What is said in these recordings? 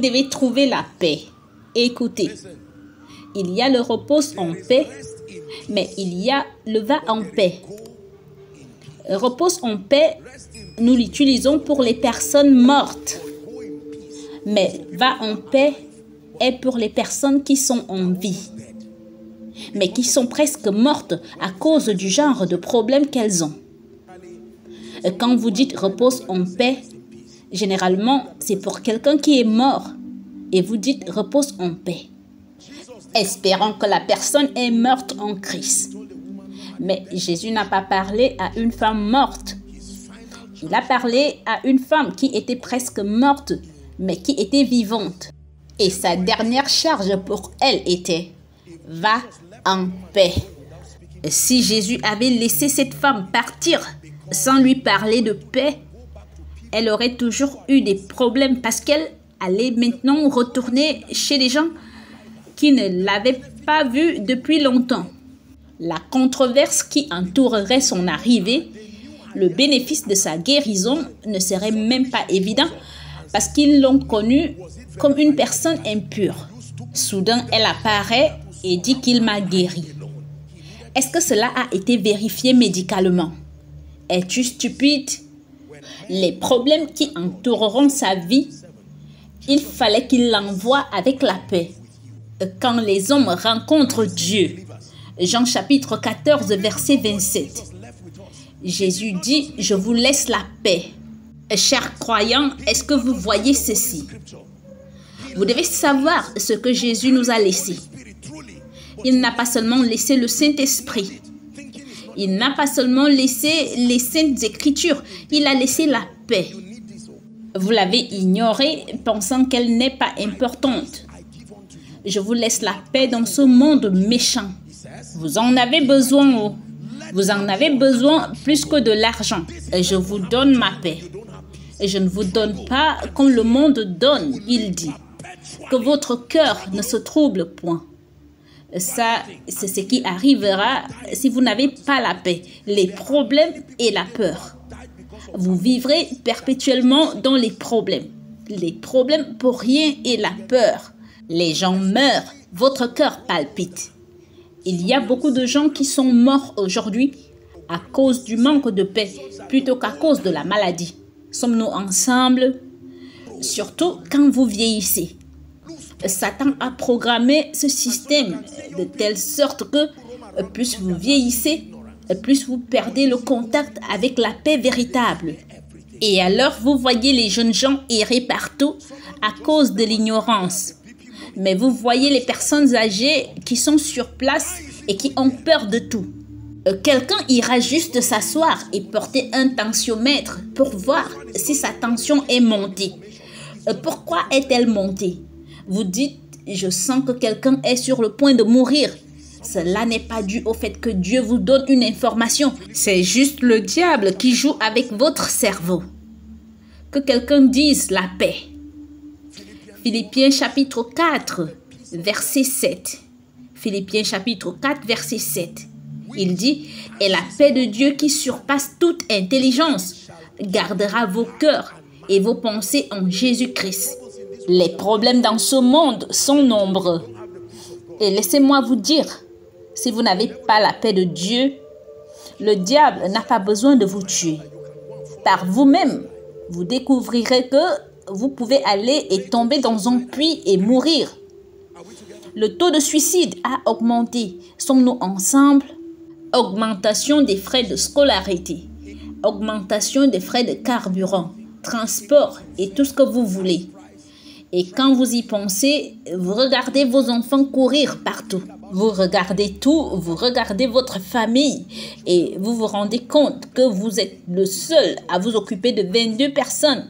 devez trouver la paix. Écoutez, il y a le repos en paix, mais il y a le va en paix. Repos en paix, nous l'utilisons pour les personnes mortes. Mais va en paix est pour les personnes qui sont en vie, mais qui sont presque mortes à cause du genre de problème qu'elles ont. Quand vous dites repose en paix, généralement, c'est pour quelqu'un qui est mort et vous dites repose en paix. Espérons que la personne est morte en Christ. Mais Jésus n'a pas parlé à une femme morte. Il a parlé à une femme qui était presque morte, mais qui était vivante. Et sa dernière charge pour elle était « Va en paix ». Si Jésus avait laissé cette femme partir sans lui parler de paix, elle aurait toujours eu des problèmes parce qu'elle allait maintenant retourner chez des gens qui ne l'avaient pas vue depuis longtemps. La controverse qui entourerait son arrivée, le bénéfice de sa guérison ne serait même pas évident parce qu'ils l'ont connue comme une personne impure. Soudain, elle apparaît et dit qu'il m'a guéri. Est-ce que cela a été vérifié médicalement? Es-tu stupide? Les problèmes qui entoureront sa vie, il fallait qu'il l'envoie avec la paix. Quand les hommes rencontrent Dieu, Jean chapitre 14, verset 27, Jésus dit « Je vous laisse la paix ». Chers croyants, est-ce que vous voyez ceci? Vous devez savoir ce que Jésus nous a laissé. Il n'a pas seulement laissé le Saint-Esprit. Il n'a pas seulement laissé les Saintes Écritures. Il a laissé la paix. Vous l'avez ignorée, pensant qu'elle n'est pas importante. Je vous laisse la paix dans ce monde méchant. Vous en avez besoin, oh. Vous en avez besoin plus que de l'argent. Je vous donne ma paix. Je ne vous donne pas comme le monde donne, il dit. Que votre cœur ne se trouble point. Ça, c'est ce qui arrivera si vous n'avez pas la paix, les problèmes et la peur. Vous vivrez perpétuellement dans les problèmes. Les problèmes pour rien et la peur. Les gens meurent, votre cœur palpite. Il y a beaucoup de gens qui sont morts aujourd'hui à cause du manque de paix plutôt qu'à cause de la maladie. Sommes-nous ensemble? Surtout quand vous vieillissez. Satan a programmé ce système de telle sorte que plus vous vieillissez, plus vous perdez le contact avec la paix véritable. Et alors vous voyez les jeunes gens errer partout à cause de l'ignorance. Mais vous voyez les personnes âgées qui sont sur place et qui ont peur de tout. Quelqu'un ira juste s'asseoir et porter un tensiomètre pour voir si sa tension est montée. Pourquoi est-elle montée? Vous dites, je sens que quelqu'un est sur le point de mourir. Cela n'est pas dû au fait que Dieu vous donne une information. C'est juste le diable qui joue avec votre cerveau. Que quelqu'un dise la paix. Philippiens chapitre 4, verset 7. Philippiens chapitre 4, verset 7. Il dit, « Et la paix de Dieu qui surpasse toute intelligence gardera vos cœurs et vos pensées en Jésus-Christ. » Les problèmes dans ce monde sont nombreux. Et laissez-moi vous dire, si vous n'avez pas la paix de Dieu, le diable n'a pas besoin de vous tuer. Par vous-même, vous découvrirez que vous pouvez aller et tomber dans un puits et mourir. Le taux de suicide a augmenté. Sommes-nous ensemble? Augmentation des frais de scolarité, augmentation des frais de carburant, transport et tout ce que vous voulez. Et quand vous y pensez, vous regardez vos enfants courir partout. Vous regardez tout, vous regardez votre famille et vous vous rendez compte que vous êtes le seul à vous occuper de 22 personnes.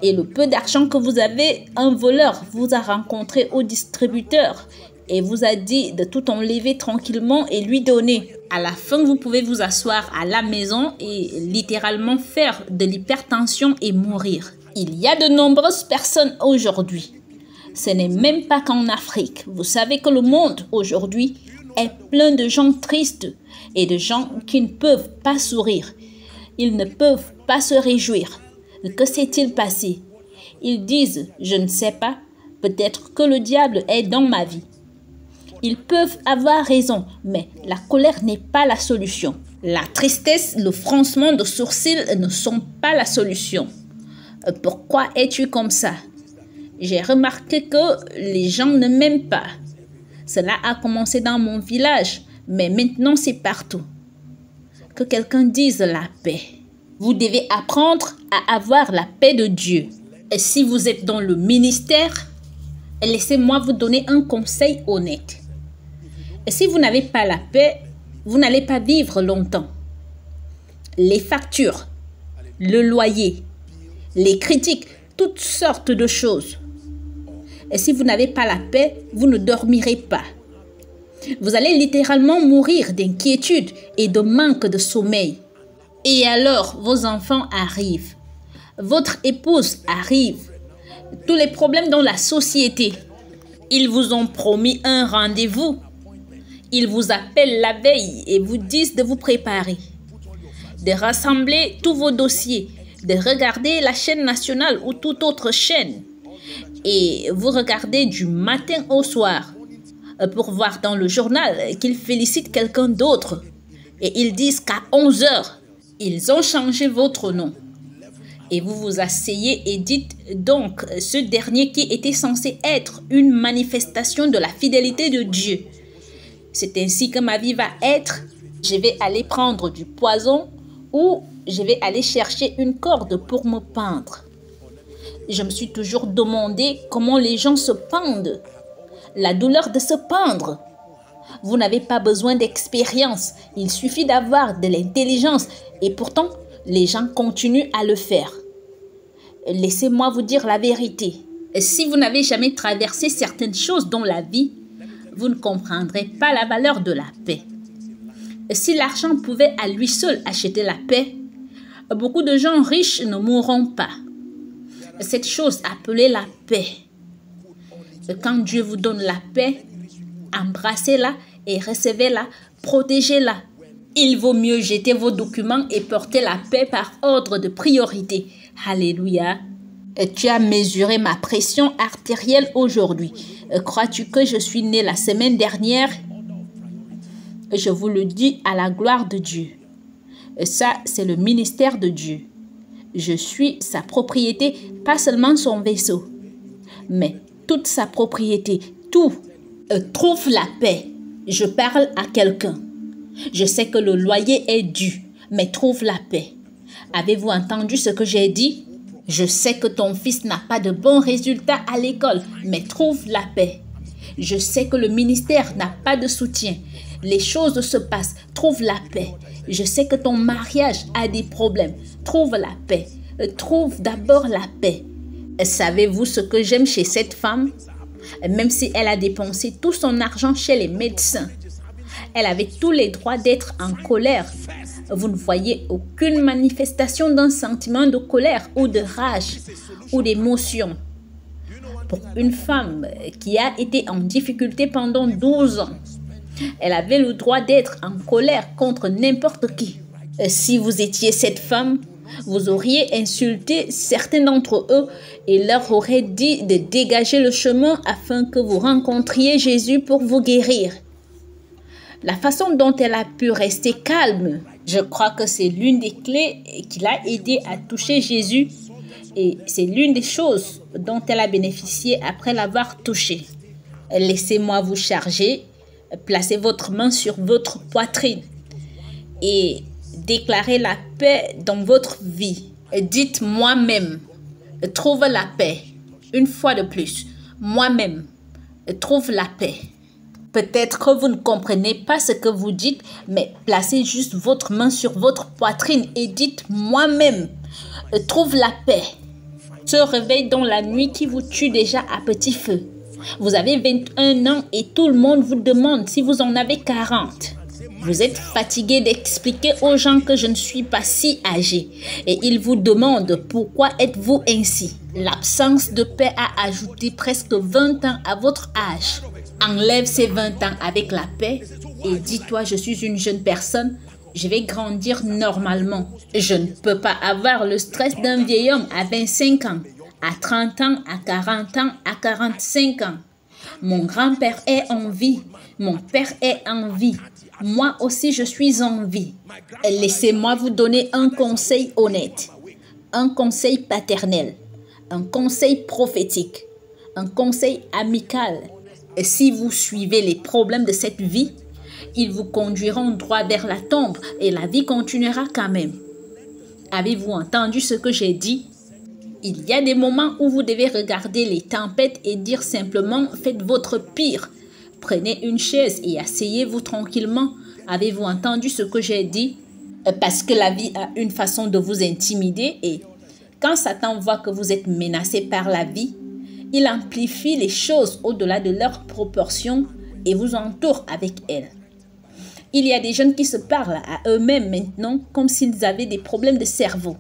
Et le peu d'argent que vous avez, un voleur vous a rencontré au distributeur et vous a dit de tout enlever tranquillement et lui donner. À la fin, vous pouvez vous asseoir à la maison et littéralement faire de l'hypertension et mourir. Il y a de nombreuses personnes aujourd'hui. Ce n'est même pas qu'en Afrique. Vous savez que le monde aujourd'hui est plein de gens tristes et de gens qui ne peuvent pas sourire. Ils ne peuvent pas se réjouir. Que s'est-il passé? Ils disent, je ne sais pas, Peut-être que le diable est dans ma vie. Ils peuvent avoir raison, mais la colère n'est pas la solution. La tristesse, le froncement de sourcils ne sont pas la solution. Pourquoi es-tu comme ça? J'ai remarqué que les gens ne m'aiment pas. Cela a commencé dans mon village, mais maintenant c'est partout. Que quelqu'un dise la paix. Vous devez apprendre à avoir la paix de Dieu. Et si vous êtes dans le ministère, laissez-moi vous donner un conseil honnête. Et si vous n'avez pas la paix, vous n'allez pas vivre longtemps. Les factures, le loyer, les critiques, toutes sortes de choses. Et si vous n'avez pas la paix, vous ne dormirez pas. Vous allez littéralement mourir d'inquiétude et de manque de sommeil. Et alors, vos enfants arrivent. Votre épouse arrive. Tous les problèmes dans la société. Ils vous ont promis un rendez-vous. Ils vous appellent la veille et vous disent de vous préparer, de rassembler tous vos dossiers, de regarder la chaîne nationale ou toute autre chaîne. Et vous regardez du matin au soir pour voir dans le journal qu'ils félicitent quelqu'un d'autre. Et ils disent qu'à 11 heures, ils ont changé votre nom. Et vous vous asseyez et dites donc ce dernier qui était censé être une manifestation de la fidélité de Dieu. C'est ainsi que ma vie va être. Je vais aller prendre du poison ou je vais aller chercher une corde pour me pendre. Je me suis toujours demandé comment les gens se pendent. La douleur de se pendre. Vous n'avez pas besoin d'expérience. Il suffit d'avoir de l'intelligence. Et pourtant, les gens continuent à le faire. Laissez-moi vous dire la vérité. Si vous n'avez jamais traversé certaines choses dans la vie, vous ne comprendrez pas la valeur de la paix. Si l'argent pouvait à lui seul acheter la paix, beaucoup de gens riches ne mourront pas. Cette chose appelée la paix. Quand Dieu vous donne la paix, embrassez-la et recevez-la, protégez-la. Il vaut mieux jeter vos documents et porter la paix par ordre de priorité. Alléluia. Tu as mesuré ma pression artérielle aujourd'hui. Crois-tu que je suis né la semaine dernière? Je vous le dis à la gloire de Dieu. Ça, c'est le ministère de Dieu. Je suis sa propriété, pas seulement son vaisseau, mais toute sa propriété, tout. Trouve la paix. Je parle à quelqu'un. Je sais que le loyer est dû, mais trouve la paix. Avez-vous entendu ce que j'ai dit? Je sais que ton fils n'a pas de bons résultats à l'école, mais trouve la paix. Je sais que le ministère n'a pas de soutien. Les choses se passent, trouve la paix. Je sais que ton mariage a des problèmes, trouve la paix. Trouve d'abord la paix. Savez-vous ce que j'aime chez cette femme? Même si elle a dépensé tout son argent chez les médecins, elle avait tous les droits d'être en colère. Vous ne voyez aucune manifestation d'un sentiment de colère ou de rage ou d'émotion. Pour une femme qui a été en difficulté pendant 12 ans, elle avait le droit d'être en colère contre n'importe qui. Si vous étiez cette femme, vous auriez insulté certains d'entre eux et leur auriez dit de dégager le chemin afin que vous rencontriez Jésus pour vous guérir. La façon dont elle a pu rester calme, je crois que c'est l'une des clés qui l'a aidé à toucher Jésus et c'est l'une des choses dont elle a bénéficié après l'avoir touché. Laissez-moi vous charger, placez votre main sur votre poitrine et déclarez la paix dans votre vie. Dites moi-même, trouve la paix. Une fois de plus, moi-même, trouve la paix. Peut-être que vous ne comprenez pas ce que vous dites, mais placez juste votre main sur votre poitrine et dites moi-même, trouve la paix. Ce réveil dans la nuit qui vous tue déjà à petit feu. Vous avez 21 ans et tout le monde vous demande si vous en avez 40. Vous êtes fatigué d'expliquer aux gens que je ne suis pas si âgé et ils vous demandent pourquoi êtes-vous ainsi. L'absence de paix a ajouté presque 20 ans à votre âge. Enlève ces 20 ans avec la paix et dis-toi, je suis une jeune personne, je vais grandir normalement. Je ne peux pas avoir le stress d'un vieil homme à 25 ans. à 30 ans, à 40 ans, à 45 ans. Mon grand-père est en vie, mon père est en vie. Moi aussi, je suis en vie. Laissez-moi vous donner un conseil honnête, un conseil paternel, un conseil prophétique, un conseil amical. Et si vous suivez les problèmes de cette vie, ils vous conduiront droit vers la tombe et la vie continuera quand même. Avez-vous entendu ce que j'ai dit? Il y a des moments où vous devez regarder les tempêtes et dire simplement « faites votre pire ». Prenez une chaise et asseyez-vous tranquillement. Avez-vous entendu ce que j'ai dit? Parce que la vie a une façon de vous intimider et quand Satan voit que vous êtes menacé par la vie, il amplifie les choses au-delà de leurs proportions et vous entoure avec elles. Il y a des jeunes qui se parlent à eux-mêmes maintenant comme s'ils avaient des problèmes de cerveau,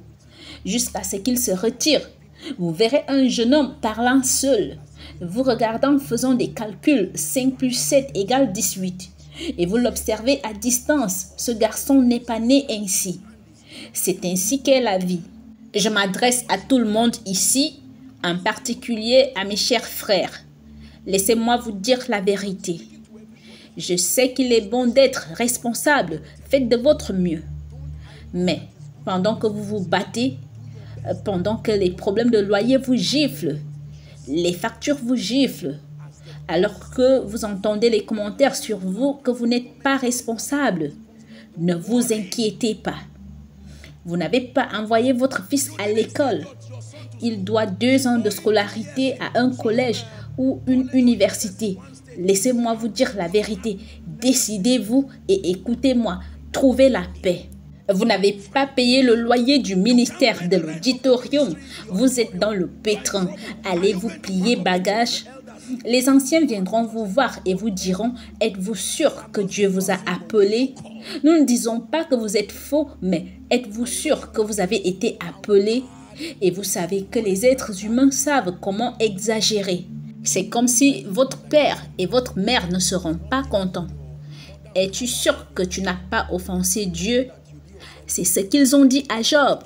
jusqu'à ce qu'ils se retirent. Vous verrez un jeune homme parlant seul, vous regardant faisant des calculs, 5 plus 7 égale 18. Et vous l'observez à distance, ce garçon n'est pas né ainsi. C'est ainsi qu'est la vie. Je m'adresse à tout le monde ici, en particulier à mes chers frères. Laissez-moi vous dire la vérité. Je sais qu'il est bon d'être responsable, faites de votre mieux. Mais pendant que vous vous battez, pendant que les problèmes de loyer vous giflent, les factures vous giflent, alors que vous entendez les commentaires sur vous que vous n'êtes pas responsable, ne vous inquiétez pas. Vous n'avez pas envoyé votre fils à l'école. Il doit 2 ans de scolarité à un collège ou une université. Laissez-moi vous dire la vérité. Décidez-vous et écoutez-moi. Trouvez la paix. Vous n'avez pas payé le loyer du ministère de l'auditorium. Vous êtes dans le pétrin. Allez vous plier bagages. Les anciens viendront vous voir et vous diront, êtes-vous sûr que Dieu vous a appelé? Nous ne disons pas que vous êtes faux, mais êtes-vous sûr que vous avez été appelé? Et vous savez que les êtres humains savent comment exagérer. C'est comme si votre père et votre mère ne seront pas contents. Es-tu sûr que tu n'as pas offensé Dieu? C'est ce qu'ils ont dit à Job.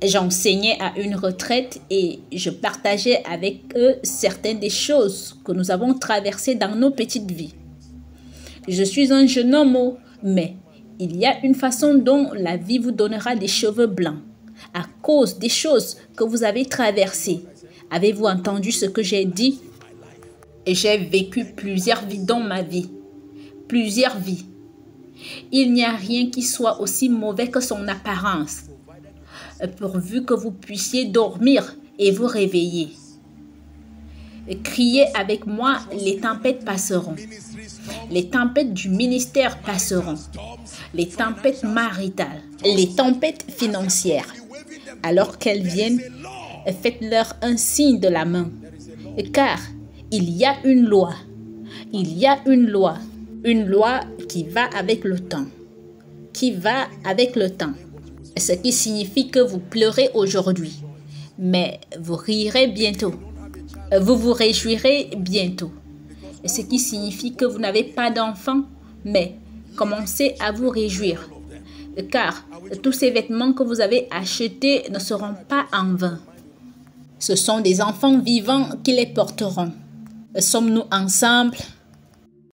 J'enseignais à une retraite et je partageais avec eux certaines des choses que nous avons traversées dans nos petites vies. Je suis un jeune homme, mais il y a une façon dont la vie vous donnera des cheveux blancs à cause des choses que vous avez traversées. Avez-vous entendu ce que j'ai dit? J'ai vécu plusieurs vies dans ma vie. Plusieurs vies. Il n'y a rien qui soit aussi mauvais que son apparence. Pourvu que vous puissiez dormir et vous réveiller. Criez avec moi, les tempêtes passeront. Les tempêtes du ministère passeront. Les tempêtes maritales. Les tempêtes financières. Alors qu'elles viennent, faites-leur un signe de la main. Car il y a une loi. Il y a une loi. Une loi qui va avec le temps. Qui va avec le temps. Ce qui signifie que vous pleurez aujourd'hui. Mais vous rirez bientôt. Vous vous réjouirez bientôt. Ce qui signifie que vous n'avez pas d'enfant. Mais commencez à vous réjouir. Car tous ces vêtements que vous avez achetés ne seront pas en vain. Ce sont des enfants vivants qui les porteront. Sommes-nous ensemble?